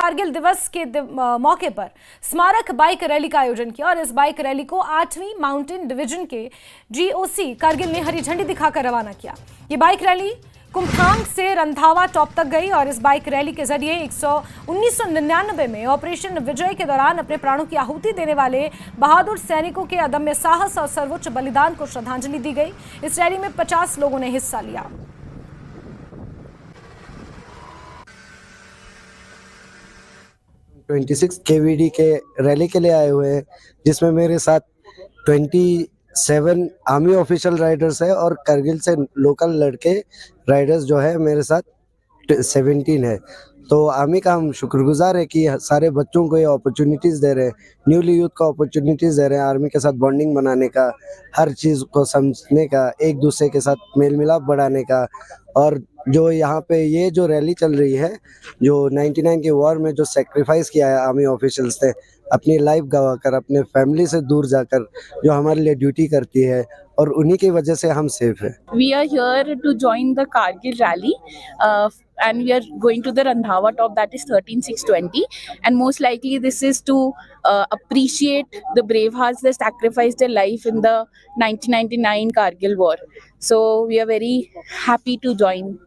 कारगिल दिवस के मौके पर स्मारक बाइक रैली का आयोजन किया और इस बाइक रैली को 8वीं माउंटेन डिवीजन के जीओसी कारगिल ने हरी झंडी दिखाकर रवाना किया। ये बाइक रैली कुमथांग से रंधावा टॉप तक गई और इस बाइक रैली के जरिए 1999 में ऑपरेशन विजय के दौरान अपने प्राणों की आहुति देने वाले बहादुर सैनिकों के अदम्य साहस और सर्वोच्च बलिदान को श्रद्धांजलि दी गई। इस रैली में 50 लोगों ने हिस्सा लिया। (26) KVD के रैली के लिए आए हुए हैं, जिसमें मेरे साथ 27 आर्मी ऑफिशियल राइडर्स है और करगिल से लोकल लड़के राइडर्स जो है मेरे साथ 17 है। तो आर्मी का हम शुक्रगुजार है कि सारे बच्चों को ये अपॉर्चुनिटीज़ दे रहे हैं, न्यूली यूथ को अपॉर्चुनिटीज़ दे रहे हैं आर्मी के साथ बॉन्डिंग बनाने का, हर चीज़ को समझने का, एक दूसरे के साथ मेल मिलाप बढ़ाने का। और जो यहाँ पे ये जो रैली चल रही है, जो 99 के वॉर में जो सेक्रीफाइस किया है आर्मी ऑफिशियल्स ने, अपनी लाइफ गंवाकर, अपने फैमिली से दूर जाकर जो हमारे लिए ड्यूटी करती है, और उन्हीं की वजह से हम सेफ हैं। We are here to join the Kargil rally and we are going to the Randhawa top, that is 13,620, and most likely this is to appreciate the brave hearts that sacrificed their life in the 1999 Kargil war. So we are very happy to join